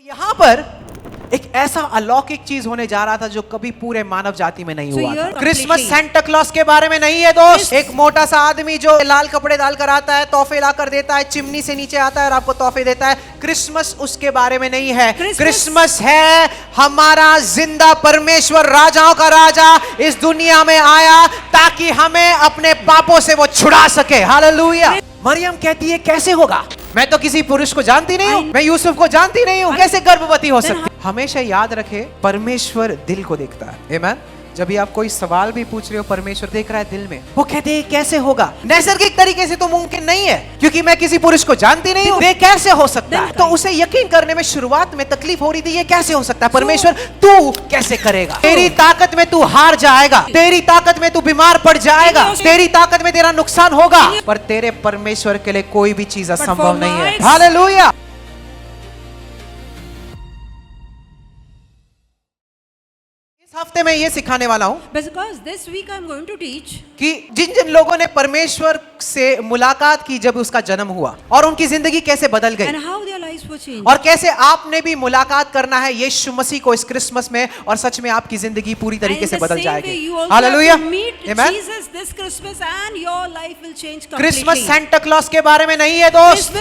यहाँ पर एक ऐसा अलौकिक चीज होने जा रहा था जो कभी पूरे मानव जाति में नहीं हुआ था। क्रिसमस सेंटा क्लॉज के बारे में नहीं है दोस्त। एक मोटा सा आदमी जो लाल कपड़े डालकर आता है, तोहफे लाकर देता है, चिमनी से नीचे आता है और आपको तोहफे देता है। क्रिसमस उसके बारे में नहीं है। क्रिसमस है हमारा जिंदा परमेश्वर, राजाओं का राजा इस दुनिया में आया ताकि हमें अपने पापों से वो छुड़ा सके। हालेलुया। मरियम कहती है कैसे होगा? मैं तो किसी पुरुष को जानती नहीं हूँ, मैं यूसुफ को जानती नहीं हूँ, कैसे गर्भवती हो सकती? हमेशा याद रखे परमेश्वर दिल को देखता है। आमीन। जब भी आप कोई सवाल भी पूछ रहे हो, परमेश्वर देख रहा है दिल में। वो कहते हैं कैसे होगा? नैसर्गिक तरीके से तो मुमकिन नहीं है क्योंकि मैं किसी पुरुष को जानती नहीं हूँ, ये कैसे हो सकता है? तो उसे यकीन करने में शुरुआत में तकलीफ हो रही थी, ये कैसे हो सकता है? परमेश्वर तू कैसे करेगा? तेरी ताकत में तू हार जाएगा, तेरी ताकत में तू बीमार पड़ जाएगा, तेरी ताकत में तेरा नुकसान होगा, पर तेरे परमेश्वर के लिए कोई भी चीज असंभव नहीं है। हालेलुया। हफ्ते में ये सिखाने वाला हूँ कि जिन जिन लोगों ने परमेश्वर से मुलाकात की जब उसका जन्म हुआ और उनकी जिंदगी कैसे बदल गई और कैसे आपने भी मुलाकात करना है यीशु मसीह को इस क्रिसमस में और सच में आपकी जिंदगी पूरी तरीके से बदल जाएगी। हालेलुया। आमीन। क्रिसमस सेंटा क्लॉज के बारे में नहीं है दोस्त।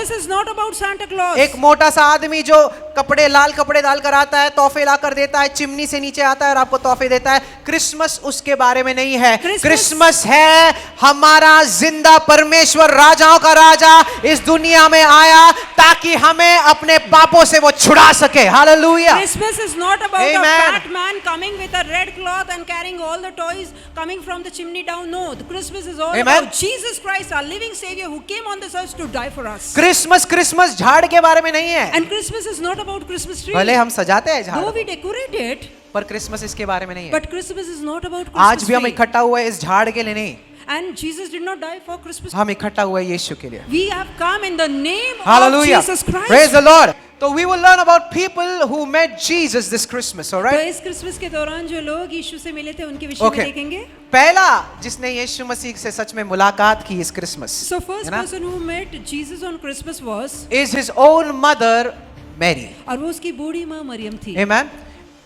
एक मोटा सा आदमी जो लाल कपड़े डालकर आता है, तोहफे लाकर देता है, चिमनी से नीचे आता है और आपको तोहफे देता है। क्रिसमस उसके बारे में नहीं है। क्रिसमस है हमारा जिंदा परमेश्वर, राजाओं का राजा इस दुनिया में आया ताकि हमें अपने पापों से वो छुड़ा सके। Hallelujah. Christmas is not about a fat man coming with a red cloth and carrying all the toys coming from the chimney down. No, the Christmas is all about Jesus Christ, our living Savior who came on this earth to die for us. Christmas झाड़ के बारे में नहीं है। And Christmas is not about Christmas tree. भले हम सजाते हैं झाड़, though we decorate it, पर क्रिसमस इसके बारे में नहीं है। But Christmas is not about Christmas आज भी हम इकट्ठा हुए इस झाड़ के लिए नहीं, and Jesus did not die for Christmas. हम इकट्ठा हुए यीशु के लिए। We have come in the name Hallelujah. of Jesus Christ. Praise the Lord. So we will learn about people who met Jesus this Christmas, all right? तो इस Christmas के दौरान जो लोग यीशु से मिले थे उनके विषय में देखेंगे। पहला जिसने यीशु मसीह से सच में मुलाकात की इस Christmas, So first person who met Jesus on Christmas was is his own mother Mary. और वो उसकी बूढ़ी माँ मरियम थी। Amen.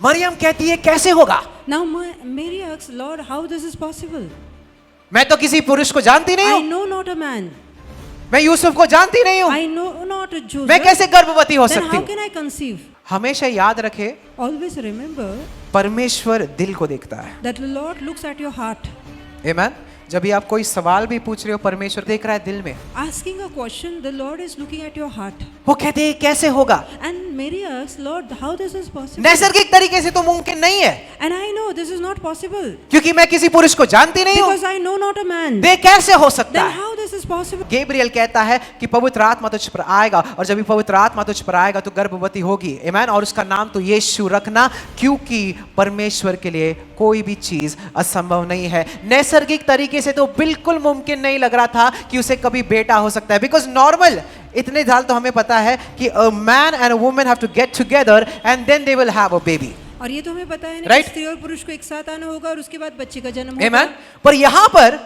मरियम कहती है कैसे होगा? Now Mary asks, Lord, how this is possible? मैं तो किसी पुरुष को जानती नहीं हूँ, I know not a man. मैं यूसुफ को जानती नहीं हूँ, I know not a Joseph. मैं कैसे गर्भवती हो Then सकती how हूँ? can I conceive? हमेशा याद रखे Always remember परमेश्वर दिल को देखता है। that the Lord looks at your heart. Amen. जब भी आप कोई सवाल भी पूछ रहे हो, परमेश्वर देख रहा है दिल में। Asking a question, the Lord is looking at your heart. वो कहते हैं कैसे होगा? And Mary asks, Lord, how this is possible? नैसर्गिक तरीके से तो मुमकिन नहीं है And I know this is not possible. क्योंकि मैं किसी पुरुष को जानती नहीं हूँ, Because I know not a man. ये कैसे हो सकता Then है? how this is possible? Gabriel कहता है कि पवित्र आत्मा तुझ पर आएगा और जब भी पवित्र आत्मा तुझ पर आएगा तो गर्भवती होगी। आमीन। और उसका नाम तो यीशु रखना, क्योंकि परमेश्वर के लिए कोई भी चीज असंभव नहीं है। नैसर्गिक तरीके से तो बिल्कुल मुमकिन नहीं लग रहा था कि उसे कभी बेटा हो सकता है, बिकॉज नॉर्मल इतने साल तो हमें पता है कि a man and a woman have to get together and then they will have a baby. और ये तो हमें पता है ना, Right? स्त्री और पुरुष को एक साथ आना होगा और उसके बाद बच्चे का जन्म होगा। आमीन। पर यहाँ पर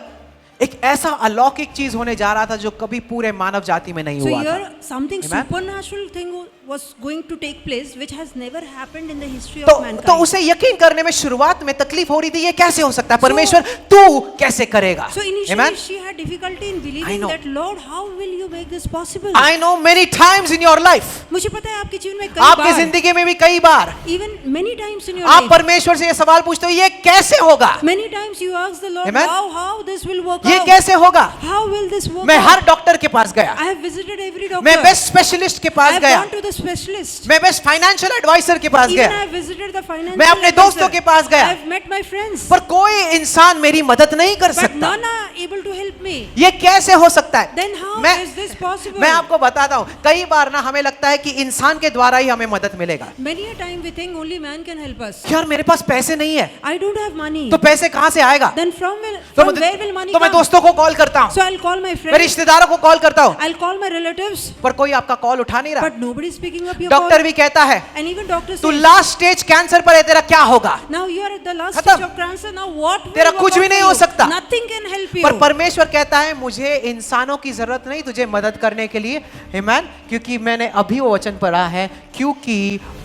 एक ऐसा अलौकिक चीज होने जा रहा था जो कभी पूरे मानव जाति में नहीं So हुआ here था। something Amen? supernatural thing was going to take place which has never happened in the history तो of mankind. तो उसे यकीन करने में शुरुआत में तकलीफ हो रही थी, ये कैसे हो सकता है? परमेश्वर तू कैसे करेगा? So initially Amen? she had difficulty in believing I know. that Lord, how will you make this possible? I know many times in your life, मुझे पता है आपके जीवन में कई आपकी बार, जिंदगी में भी कई बार even many times in your आप life, परमेश्वर से ये सवाल पूछते हो, ये कैसे होगा? many times you ask the Lord, Amen? how this will work ये out? कैसे होगा? How will this work मैं out? हर डॉक्टर के पास गया, I have visited every doctor. मैं बेस्ट स्पेशलिस्ट के I पास have गया, gone to the specialist. मैं बेस्ट फाइनेंशियल एडवाइजर के पास Even गया, I have visited the financial मैं अपने advisor. दोस्तों के पास गया, I have met my friends. पर कोई इंसान मेरी मदद नहीं कर But सकता। none are able to help me. ये कैसे हो सकता है? Then how मैं is this possible? मैं आपको बताता हूँ, कई बार ना हमें लगता है कि इंसान के द्वारा ही हमें मदद मिलेगा। Many a time we think only man can help us. यार मेरे पास पैसे नहीं है, I don't have money. तो पैसे कहाँ से आएगा? Then from where will money तो मैं come? दोस्तों को कॉल करता हूँ, So I'll call my मैं friends. रिश्तेदारों को कॉल करता हूँ, I'll call my relatives. पर कोई आपका कॉल उठा नहीं रहा। But nobody is picking up your call. Doctor भी कहता है And even doctor तू says, लास्ट स्टेज कैंसर पर है, तेरा क्या होगा? now you are at the last खत्म। stage of cancer. Now what will तेरा work कुछ out भी नहीं for हो you? सकता। Nothing can help you. पर परमेश्वर कहता है मुझे इंसानों की जरूरत नहीं तुझे मदद करने के लिए, आमीन, क्योंकि मैंने अभी वो वचन पढ़ा है, क्योंकि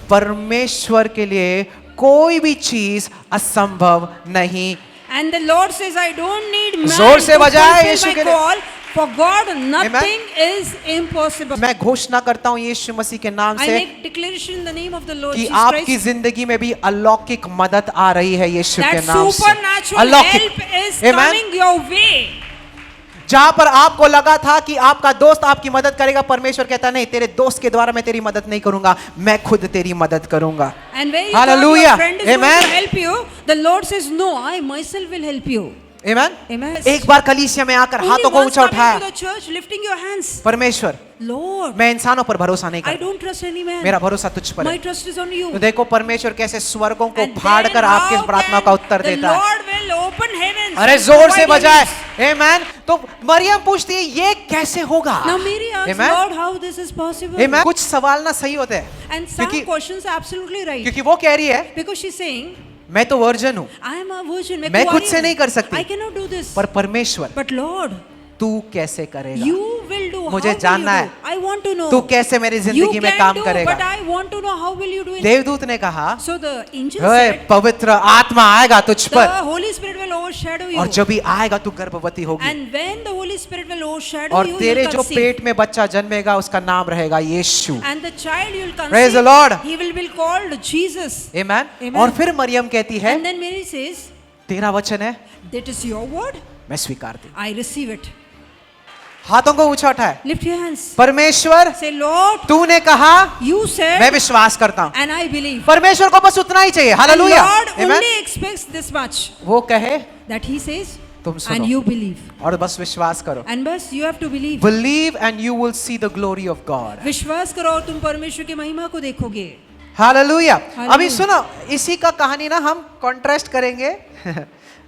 परमेश्वर के लिए कोई भी चीज असंभव नहीं। And the Lord says, I don't need man जोर से to बजाए fulfill यीशु my के लिए। call. For God, nothing is impossible. मैं घोषणा करता हूँ यीशु मसीह के नाम I से make declaration in the name of the Lord कि Jesus आपकी Christ. जिंदगी में भी अलौकिक मदद आ रही है यीशु के That नाम से। supernatural help is Amen? coming your way. जहां पर आपको लगा था कि आपका दोस्त आपकी मदद करेगा, परमेश्वर कहता नहीं, तेरे दोस्त के द्वारा मैं तेरी मदद नहीं करूंगा, मैं खुद तेरी मदद करूंगा। And where you thought Hallelujah. your friend is going Amen. to help you, the Lord says, no, I myself will help you. आमीन। Amen. एक बार कलीसिया में आकर Only हाथों को once ऊंचा coming उठाया, to the church, lifting your hands. परमेश्वर Lord, मैं इंसानों पर भरोसा नहीं I करता, don't trust any man. मेरा भरोसा तुझ पर My है। trust is on you. तो देखो परमेश्वर कैसे स्वर्गों को And फाड़ then कर आपके how प्रार्थना can का उत्तर the देता है। Lord will open heavens अरे and जोर से provide your बजाए, needs. आमीन। तो मरियम पूछती है ये कैसे होगा? Now Mary asks, Amen. Lord, how this is possible? आमीन। कुछ सवाल ना सही होते हैं, And some क्योंकि questions are absolutely right. क्योंकि वो कह रही है Because she's saying, मैं तो वर्जन हूँ, I am a virgin. मैं खुद से नहीं कर सकती। I cannot do this. पर परमेश्वर But Lord, तू कैसे करेगा? you will do. मुझे How will जानना you है, do? I want to know. तू कैसे मेरी You जिंदगी में can काम do, करेगा? but I want to know how will you do it. देवदूत ने कहा, So the angel "ओए, said, पवित्र आत्मा आएगा तुझ the पर, Holy Spirit will overshadow you. और जब भी आएगा तू गर्भवती होगी, And when the Holy Spirit will overshadow और you, तेरे you'll जो conceive. पेट में बच्चा जन्मेगा उसका नाम रहेगा यीशु। And the child you'll conceive, Praise the Lord. he will be called Jesus. आमीन। Amen. और फिर मरियम कहती है, And then Mary says, तेरा वचन है, that is your word. मैं स्वीकारती हूँ। I receive it. हाथों को ऊंचा उठाए, Lift your hands. परमेश्वर Say, Lord, तूने कहा, you मैं said, विश्वास करता हूँ। and I believe. परमेश्वर को बस उतना ही चाहिए। And hallelujah. Lord आमीन। only expects this much, वो कहे that He says, तुम सुनो and you believe. और बस विश्वास करो। And बस you have to believe. Believe and you will see the glory of God. विश्वास करो और तुम परमेश्वर की महिमा को देखोगे. हालेलुया। Hallelujah. अभी सुनो, इसी का कहानी ना हम कॉन्ट्रास्ट करेंगे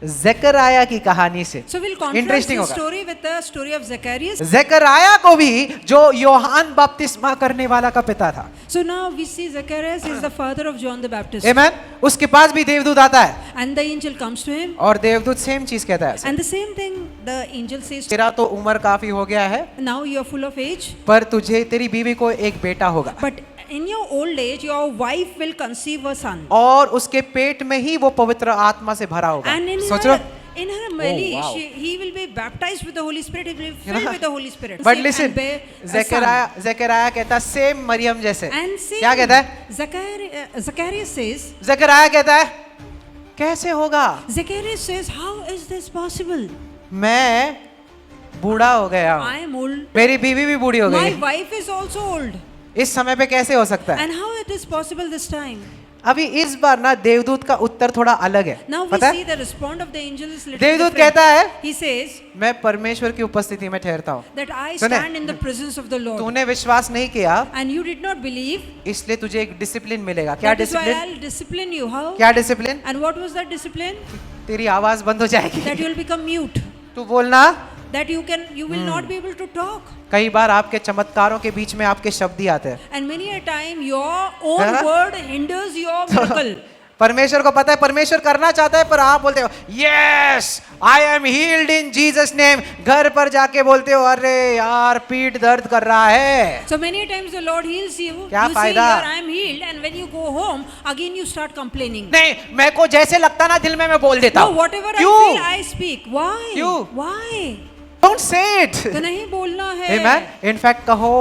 ज़करयाह की कहानी से। So we'll contrast interesting this होगा। story with the story of Zacharias. ज़करयाह को भी जो यूहन्ना बपतिस्मा करने वाला का पिता था, So now we see Zacharias is the father of John the Baptist. आमीन, उसके पास भी देवदूत आता है And the angel comes to him. और देवदूत सेम चीज कहता है, And the same thing the angel says, तेरा तो उम्र काफी हो गया है, now you are full of age, पर तुझे तेरी बीवी को एक बेटा होगा but in your old age your wife will conceive a son. और उसके पेट में ही वो पवित्र आत्मा से भरा होगा। And सोच लो। in her belly, wow. he will be baptized with the Holy Spirit. He will be filled with the Holy Spirit. But Same, listen, and bear a son. ज़करयाह कहता सेम मरियम जैसे। And same, क्या कहता है? Zacharias says, ज़करयाह कहता है कैसे होगा, Zacharias says, how is this possible? मैं बूढ़ा हो गया हूँ, I am old. मेरी बीवी भी बूढ़ी हो My गई, wife is also old. इस समय पे कैसे हो सकता है? And how it is possible this time? अभी इस बार ना देवदूत का उत्तर थोड़ा अलग है। Now we पता see है, the response of the angel is little देवदूत different. कहता है He says मैं परमेश्वर की उपस्थिति में ठहरता हूँ, that I सुने? stand in the presence of the Lord. तूने विश्वास नहीं किया And you did not believe. इसलिए तुझे एक डिसिप्लिन मिलेगा। क्या That is why discipline? I'll discipline you. How? क्या discipline? And what was that discipline? तेरी आवाज बंद हो That जाएगी, you will become mute. तू बोलना। That you will not be able to talk. कई बार आपके चमत्कारों के बीच में आपके शब्द ही आते हैं। And many a time your own हाँ? word hinders your miracle. परमेश्वर को पता है, परमेश्वर करना चाहता है, पर आप बोलते हो yes I am heeled in Jesus name, घर पर जाके बोलते हो अरे यार पीठ दर्द कर रहा है। So many times the Lord heals you. क्या You say फायदा? here I am healed, and when you go home again you start complaining. नहीं, मैं को जैसे लगता ना दिल में मैं बोल देता No, हूँ। whatever I क्यों? feel I speak. Why? क्यों? Why? Don't say it. तो नहीं बोलना है. Amen. In fact कहो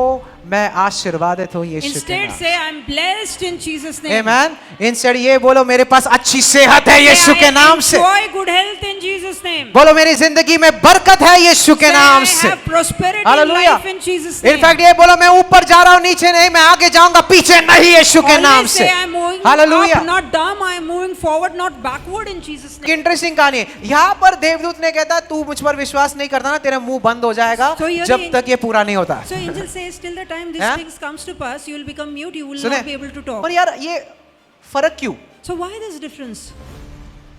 मैं आशीर्वादित हूँ यीशु के Instead नाम। say I'm blessed in Jesus name. Amen. Instead ये बोलो मेरे पास अच्छी सेहत है यीशु के नाम से। Enjoy good health in Jesus name. बोलो मेरी जिंदगी में बरकत है यीशु के नाम से। I have prosperity in Hallelujah. life in Jesus name. In fact ये बोलो मैं ऊपर जा रहा हूँ नीचे नहीं, मैं आगे जाऊंगा पीछे नहीं यीशु के नाम Always से। say I'm moving Hallelujah. up, not down. I'm moving forward, not backward in Jesus name. Interesting कहानी है। यहाँ पर देवदूत ने कहता तू मुझ पर विश्वास नहीं करता ना, तेरा मुंह बंद हो जाएगा So here जब the- तक ये पूरा नहीं होता। So angel says till the time these हाँ? things comes to pass, you will become mute. You will सुने? not be able to talk. और यार ये फर्क क्यों? So why this difference?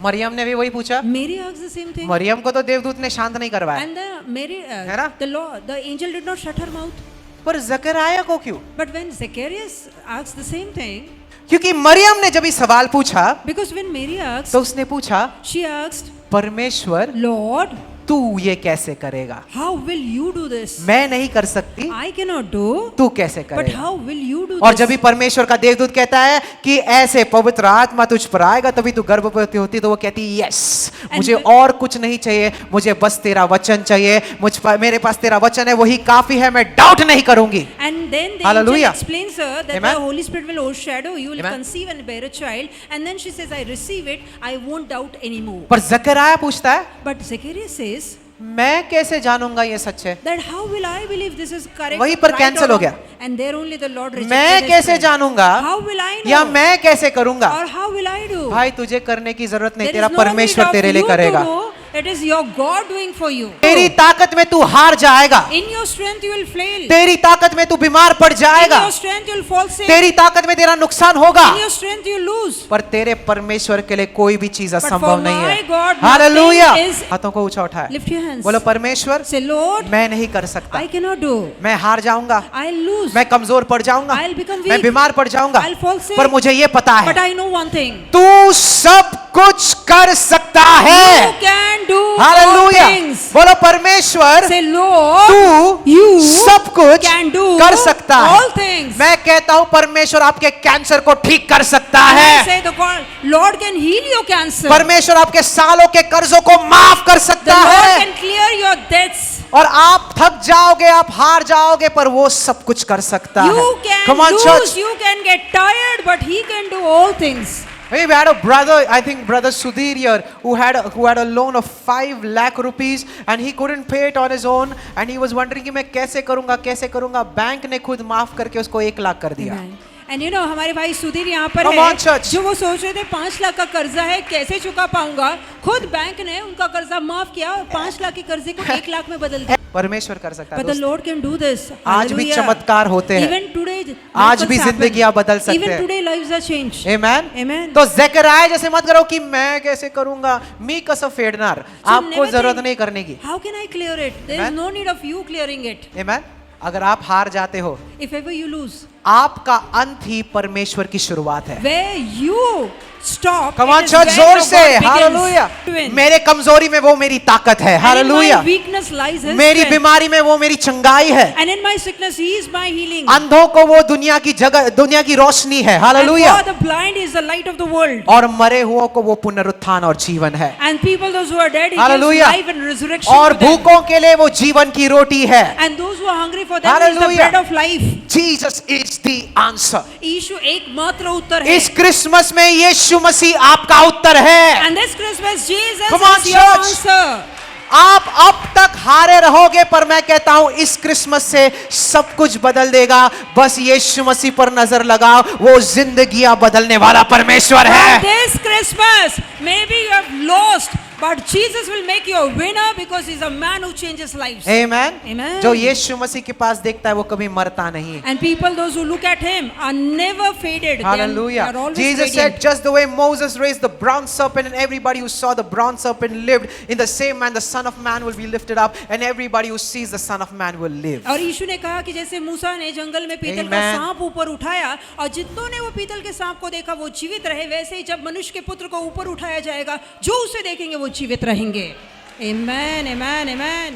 Maryam ने भी वही पूछा, Mary asked the same thing. Maryam को तो देवदूत ने शांत नहीं करवाया, And है ना? the angel did not shut her mouth. पर जकरयाह को क्यों? But when Zacharias asked the same thing, क्योंकि मरियम ने जब ये सवाल पूछा because when Mary asked, तो उसने पूछा, she asked, परमेश्वर Lord, तू ये कैसे करेगा? how will you do this? मैं नहीं कर सकती, I cannot do, तू कैसे but करेगा? how will you do और this? जब भी परमेश्वर का देवदूत कहता है कि ऐसे पवित्र आत्मा तुझ पर आएगा तभी तू गर्भवती होती, तो वो कहती है यस, मुझे और कुछ नहीं चाहिए, मुझे बस तेरा वचन चाहिए, मेरे पास तेरा वचन है, वही काफी है, मैं डाउट नहीं करूंगी. And then the Hallelujah. angel explains her that Amen. the Holy Spirit will overshadow you, will Amen. conceive and bear a child. And then she says, I receive it, I won't doubt anymore. पर जकरयाह पूछता है, But Zacharias says मैं कैसे जानूंगा ये सच है? that how will I believe this is correct? वहीं पर right cancel or हो गया. wrong? And there only the Lord rejected मैं his कैसे prayer. जानूंगा How will I know? या मैं कैसे करूंगा? Or how will I do? भाई तुझे करने की जरूरत नहीं, There तेरा is no need परमेश्वर of तेरे लिए you to करेगा. do. It is your God doing for you. तेरी ताकत में तू हार जाएगा, In your strength you will fail. तेरी ताकत में तू बीमार पड़ In जाएगा, your strength you will fall sick. तेरी ताकत में तेरा नुकसान होगा, In your strength you lose. पर तेरे परमेश्वर के लिए कोई भी चीज But असंभव for नहीं my है. God, hallelujah. nothing is- हाथों को ऊंचा उठाए, Lift your hands. बोलो परमेश्वर Say, Lord, मैं नहीं कर सकता, I cannot do. मैं हार जाऊंगा, I'll lose. मैं कमजोर पड़ जाऊंगा, I'll become मैं weak. बीमार पड़ जाऊंगा, I'll fall sick. पर मुझे ये पता But है I know one thing. तू सब कुछ कर सकता है. You can do all hallelujah. things. बोलो परमेश्वर Say, Lord, तू you सब कुछ can do कर सकता है. all things. मैं कहता हूं परमेश्वर आपके कैंसर को ठीक कर सकता And I है. say the God, Lord can heal your cancer. परमेश्वर आपके सालों के कर्जों को माफ कर The सकता Lord है. can clear your debts. और आप थक जाओगे, आप हार जाओगे, पर वो सब कुछ कर सकता है. You can Come on, lose, church. you can get tired, but He can do all things. We had a brother, I think brother Sudhir here, who had a loan of 5 lakh rupees and he couldn't pay it on his own and he was wondering कि मैं कैसे करूंगा. Bank ने खुद माफ करके उसको 1 लाख कर दिया. Amen. And you know, हमारे भाई सुधीर यहाँ पर Come है, on, church. जो वो सोच रहे थे 5 लाख का कर्जा है, कैसे चुका पाऊंगा, खुद बैंक ने उनका कर्जा माफ किया और 5 लाख के कर्जे को 1 लाख में बदल दिया. परमेश्वर कर सकता है. But the दोस्त. Lord can do this. आज भी Hallelujah. चमत्कार होते हैं. Even today, आज भी miracles happen. जिंदगियां बदल सकते Even हैं. today lives are changed. Amen. Amen. तो ज़करयाह जैसे मत करो कि मैं कैसे करूंगा. मी कसम फेडनार. So आपको never जरूरत think, नहीं करने की. How can I clear it? There is Amen. no need of you clearing it. Amen. अगर आप हार जाते हो, If ever you lose, आपका अंत ही परमेश्वर की शुरुआत है. where you stop, Come it on is church, where जोर your से. God begins hallelujah. to win. मेरे कमजोरी में वो मेरी ताकत है. And in my hallelujah. weakness lies His मेरी strength. बीमारी में वो मेरी चंगाई है. And in my sickness, He is my healing. अंधों को वो दुनिया की रोशनी है. And hallelujah. for the blind is the light of the world. और मरे हुओं को वो पुनरुत्थान और जीवन है. And people, those who are dead, He Hallelujah. gives life and resurrection और to them. भूखों के लिए वो जीवन की रोटी है. And those who are hungry, for them is the Hallelujah. bread of life. Jesus is the answer. यीशु एकमात्र उत्तर है. इस क्रिसमस में यीशु मसीह आपका उत्तर है. And this Christmas, Jesus Come on, is your church. answer. आप अब तक हारे रहोगे, पर मैं कहता हूं इस क्रिसमस से सब कुछ बदल देगा. बस यीशु मसीह पर नजर लगाओ, वो जिंदगियां बदलने वाला परमेश्वर है. This Christmas, maybe you have lost, but Jesus will make you a winner because He's a man who changes lives. Amen. Amen. जो यीशु मसीह के पास देखता है वो कभी मरता नहीं. And people, those who look at Him, are never faded. Hallelujah. They are always Jesus radiant. said, just the way Moses raised the bronze serpent and everybody who saw the bronze serpent lived, in the same man the Son of Man will be lifted up and everybody who sees the Son of Man will live. और यीशु ने कहा कि जैसे मूसा ने जंगल में पीतल का Amen. सांप ऊपर उठाया और जितनों ने वो पीतल के सांप को देखा वो जीवित रहे, वैसे ही जब मनुष्य के पुत्र को ऊपर उठाया जाएगा, जो उसे देखेंगे वो जीवित रहेंगे. Amen, amen, amen.